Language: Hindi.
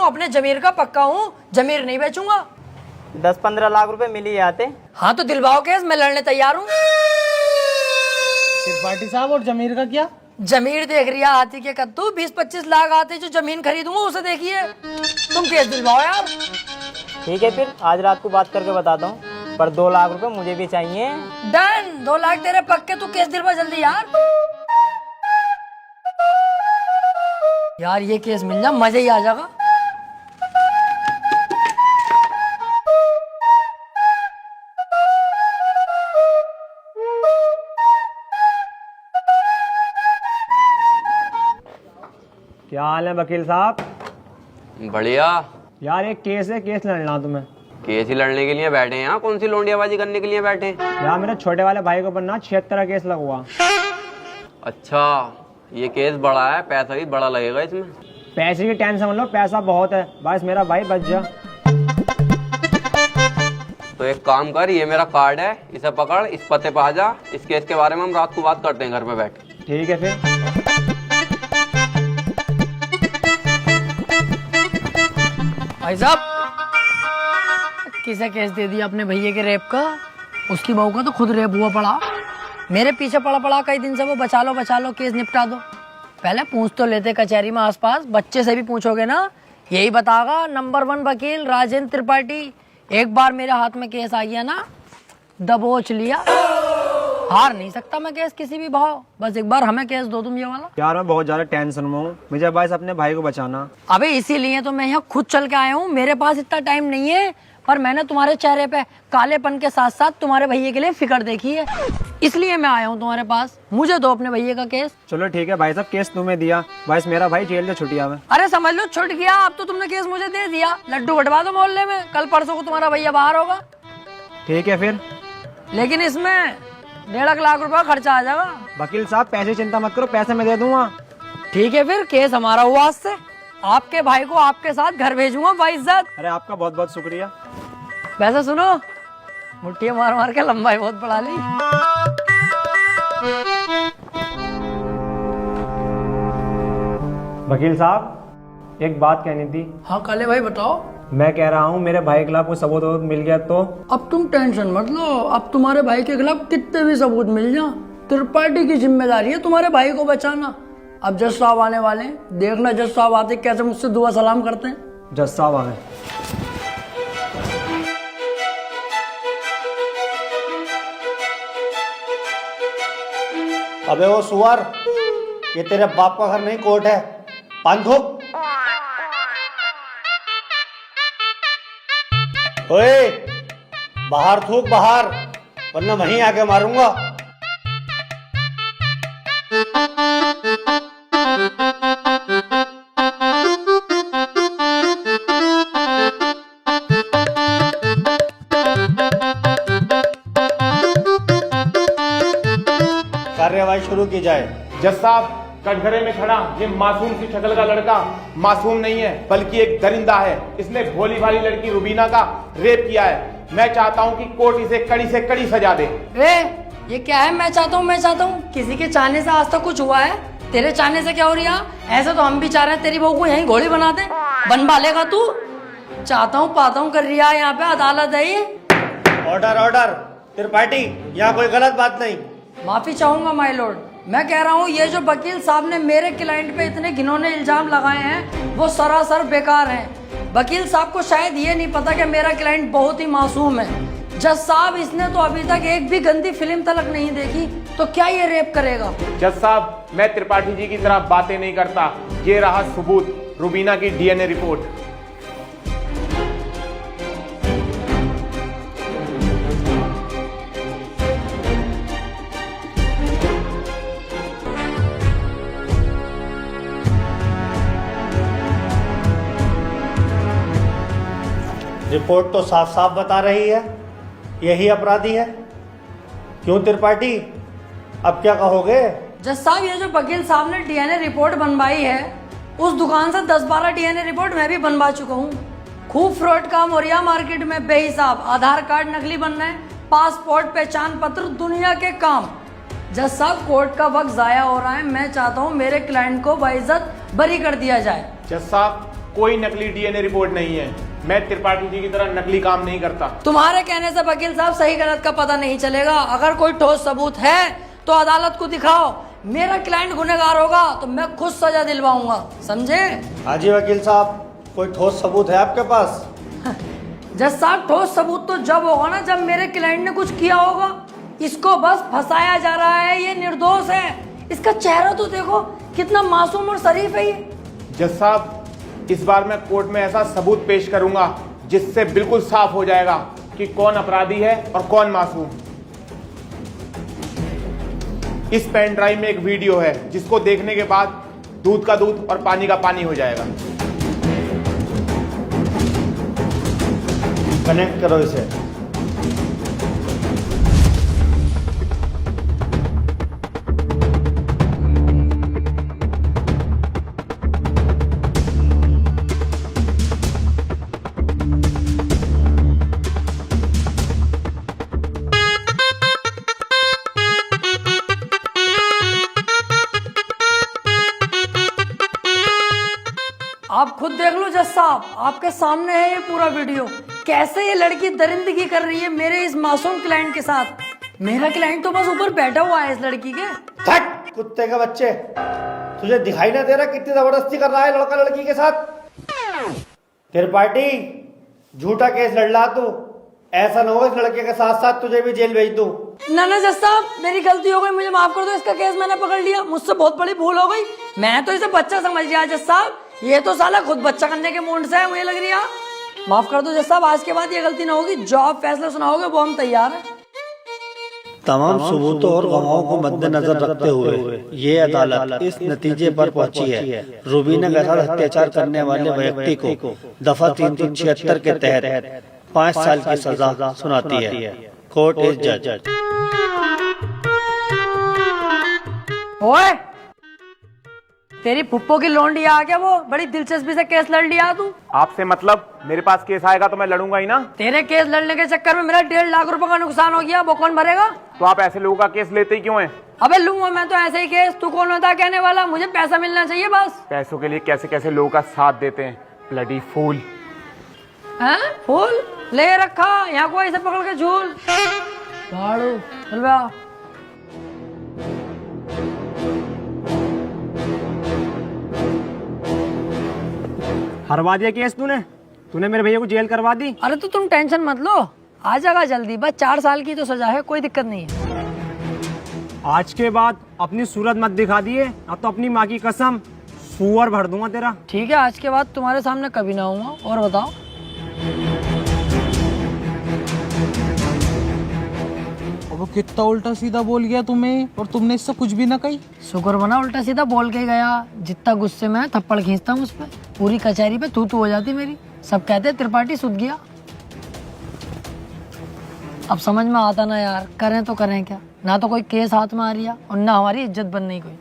अपने जमीर का पक्का हूँ, जमीर नहीं बेचूंगा। 10-15 लाख रुपए मिल ही आते। हाँ तो दिलवाओ केस, मैं लड़ने तैयार हूँ। त्रिपाठी साहब और जमीर का क्या? जमीर देख रही है हाथी के कद्दू, 20-25 लाख आते जो जमीन खरीदूंगा उसे देखिए। तुम केस दिलवाओ यार। ठीक है फिर आज रात को बात करके बताता हूँ, पर 2 लाख रुपए मुझे भी चाहिए। डन, 2 लाख तेरे पक्के, तू केस दिलवा जल्दी यार। यार ये केस मिल जा, मजा ही आ जाएगा। क्या हाल है वकील साहब? बढ़िया। यार एक केस है, केस लड़ना तुम्हें। केस ही लड़ने के लिए बैठे हैं यहाँ, कौन सी लोंडियाबाजी करने के लिए बैठे हैं? यार मेरे छोटे वाले भाई को बनना 76 केस लगवा। अच्छा, ये केस बड़ा है, पैसा भी बड़ा लगेगा इसमें। पैसे की टेंशन मत लो, पैसा बहुत है, बस मेरा भाई बच जा। तो एक काम कर, ये मेरा कार्ड है, इसे पकड़, इस पते पे आ जा। इस केस के बारे में हम रात को बात करते हैं घर पे बैठ के। ठीक है फिर। भाई साहब, किसे केस दे दिया अपने भैया के रेप का? उसकी बहू का तो खुद रेप हुआ पड़ा, मेरे पीछे पड़ा पड़ा कई दिन से वो। बचा लो केस निपटा दो। पहले पूछ तो लेते कचहरी में आसपास, बच्चे से भी पूछोगे ना यही बतागा नंबर 1 वकील राजेंद्र त्रिपाठी। एक बार मेरे हाथ में केस आ गया ना, दबोच लिया, हार नहीं सकता मैं केस किसी भी भाव। बस एक बार हमें केस दो तुम ये वाला। यार मैं बहुत ज्यादा टेंशन में हूँ, मुझे बस अपने भाई को बचाना। अबे इसीलिए तो मैं यहाँ खुद चल के आया हूँ। मेरे पास इतना टाइम नहीं है, पर मैंने तुम्हारे चेहरे पे कालेपन के साथ साथ तुम्हारे भैया के लिए फिक्र देखी है, इसलिए मैं आया हूँ तुम्हारे पास। मुझे दो अपने भैया का केस। चलो ठीक है भाई साहब, केस तुम्हें दिया, बस मेरा भाई जेल से छुट्टिया में। अरे समझ लो छुट गया, अब तो तुमने केस मुझे दे दिया। लड्डू बंटवा दो मोहल्ले में, कल परसों को तुम्हारा भैया बाहर होगा। ठीक है फिर। लेकिन इसमें 1.5 लाख रुपया खर्चा आ जाएगा। वकील साहब पैसे चिंता मत करो, पैसे मैं दे दूंगा। ठीक है फिर, केस हमारा हुआ आज से। आपके भाई को आपके साथ घर भेजूंगा बाइज्जत। अरे आपका बहुत बहुत शुक्रिया। वैसे सुनो, मुट्ठी मार मार के लंबाई बहुत बढ़ा ली। वकील साहब एक बात कहनी थी। हाँ काले भाई बताओ। मैं कह रहा हूँ मेरे भाई के खिलाफ कोई सबूत मिल गया तो? अब तुम टेंशन मत लो, अब तुम्हारे भाई के खिलाफ कितने भी सबूत मिल जाए, त्रिपाठी की जिम्मेदारी है तुम्हारे भाई को बचाना। अब जज साहब आने वाले हैं, देखना जज साहब आते कैसे मुझसे दुआ सलाम करते हैं। जज साहब आ गए। अबे वो सुअर, ये तेरे बाप का घर नहीं कोर्ट है। पान थूक। ओए बाहर थूक बाहर, वरना वहीं आके मारूंगा। कार्यवाही शुरू की जाए। जज साहब, कटघरे में खड़ा ये मासूम सी शक्ल का लड़का मासूम नहीं है, बल्कि एक दरिंदा है। इसने भोली भाली लड़की रुबीना का रेप किया है। मैं चाहता हूं कि कोर्ट इसे कड़ी से कड़ी सजा दे। ये क्या है? मैं चाहता हूँ, किसी के चाहने से आज तक कुछ हुआ है? तेरे चाहने से क्या हो रहा? ऐसे तो हम भी चाह रहे हैं तेरी बहू को यहीं घोड़ी बना दे। बनवा लेगा तू? चाहता हूँ पाता हूँ कर रहा है, यहाँ पे अदालत है ये। Order order. त्रिपाठी, यहाँ कोई गलत बात नहीं। माफी चाहूंगा माय लॉर्ड। मैं कह रहा हूँ ये जो वकील साहब ने मेरे क्लाइंट पे इतने घिनौने इल्जाम लगाए हैं वो सरासर बेकार हैं। वकील साहब को शायद ये नहीं पता कि मेरा क्लाइंट बहुत ही मासूम है। जज साहब, इसने तो अभी तक एक भी गंदी फिल्म तलक नहीं देखी, तो क्या ये रेप करेगा? जज साहब, मैं त्रिपाठी जी की तरह बातें नहीं करता। ये रहा सबूत, रुबीना की डीएनए रिपोर्ट। रिपोर्ट तो साफ साफ बता रही है यही अपराधी है। क्यों त्रिपाठी, अब क्या कहोगे? जज साहब, ये जो वकील साहब ने डीएनए रिपोर्ट बनवाई है, उस दुकान से 10-12 डीएनए रिपोर्ट मैं भी बनवा चुका हूँ। खूब फ्रॉड काम हो रहा मार्केट में बेहिसाब। आधार कार्ड नकली बन रहे हैं, पासपोर्ट पहचान पत्र दुनिया के काम। जज साहब, कोर्ट का वक्त जाया हो रहा है। मैं चाहता हूँ मेरे क्लाइंट को बाइज्जत बरी कर दिया जाए। जज साहब, कोई नकली डीएनए रिपोर्ट नहीं है। मैं त्रिपाठी जी की तरह नकली काम नहीं करता। तुम्हारे कहने से वकील साहब सही गलत का पता नहीं चलेगा। अगर कोई ठोस सबूत है तो अदालत को दिखाओ। मेरा क्लाइंट गुनहगार होगा तो मैं खुद सजा दिलवाऊंगा, समझे? हाँ जी वकील साहब, कोई ठोस सबूत है आपके पास? जज साहब, ठोस सबूत तो जब होगा ना जब मेरे क्लाइंट ने कुछ किया होगा। इसको बस फंसाया जा रहा है, ये निर्दोष है। इसका चेहरा तो देखो, कितना मासूम और शरीफ है ये। जज साहब, इस बार मैं कोर्ट में ऐसा सबूत पेश करूंगा जिससे बिल्कुल साफ हो जाएगा कि कौन अपराधी है और कौन मासूम। इस पेन ड्राइव में एक वीडियो है जिसको देखने के बाद दूध का दूध और पानी का पानी हो जाएगा। कनेक्ट करो इसे। आप खुद देख लो जज साहब, आपके सामने है ये पूरा वीडियो। कैसे ये लड़की दरिंदगी कर रही है मेरे इस मासूम क्लाइंट के साथ। मेरा क्लाइंट तो बस ऊपर बैठा हुआ है इस लड़की के। हट कुत्ते के बच्चे, तुझे दिखाई ना दे रहा कितनी जबरदस्ती कर रहा है लड़का लड़की के साथ? त्रिपाठी, झूठा केस लड़ रहा तू। ऐसा ना हो इस लड़के के साथ साथ तुझे भी जेल भेज दूं। ना ना जज साहब, मेरी गलती हो गई, मुझे माफ कर दो। इसका केस मैंने पकड़ लिया, मुझसे बहुत बड़ी भूल हो गई। मैं तो इसे बच्चा समझ गया जज साहब, ये तो साला खुद बच्चा करने के मूड से है, मुझे लग रही है। माफ कर दो जज साहब, आज के बाद ये गलती ना होगी। जो आप फैसला सुनाओगे वो हम तैयार हैं। तमाम सबूतों और गवाहों को मद्देनजर रखते हुए ये अदालत इस नतीजे पर पहुंची है, रुबीना के साथ अत्याचार करने वाले व्यक्ति को दफा 376 के तहत 5 साल की सजा सुनाती है। कोर्ट इज जज। ओए, तेरी फुप्पो की लौंडी आ गया, वो बड़ी दिलचस्पी से केस लड़ लिया तू। आपसे मतलब? मेरे पास केस आएगा तो मैं लड़ूंगा ही ना। तेरे केस लड़ने के चक्कर में मेरा 1.5 लाख रुपए का नुकसान हो गया, वो कौन भरेगा? तो आप ऐसे लोगों का केस लेते ही क्यों हैं? अबे लूंगा मैं तो ऐसे ही केस, तू कौन होता कहने वाला? मुझे पैसा मिलना चाहिए बस। पैसों के लिए कैसे कैसे लोगों का साथ देते हैं, ब्लडी फूल। हैं? फूल ले रखा यहाँ को ऐसे पकड़ के झूल झाड़ू चल बे। हरवा दिया केस तूने मेरे भैया को जेल करवा दी। अरे तो तुम टेंशन मत लो, आ जाएगा जल्दी। बस 4 साल की तो सजा है, कोई दिक्कत नहीं है। आज के बाद अपनी सूरत मत दिखा दिए, अब तो अपनी माँ की कसम सुअर भर दूंगा तेरा। ठीक है, आज के बाद तुम्हारे सामने कभी ना आऊंगा। और बताओ? वो कितना उल्टा सीधा बोल गया तुम्हें, और तुमने इससे कुछ भी ना कही। शुक्र बना उल्टा सीधा बोल के गया। जितना गुस्से में थप्पड़ खींचता हूँ उस पर, पूरी कचहरी पे तू हो जाती मेरी। सब कहते त्रिपाठी सुध गया। अब समझ में आता ना यार, करें तो करें क्या। ना तो कोई केस हाथ में आ रही है और ना हमारी इज्जत बन नहीं कोई।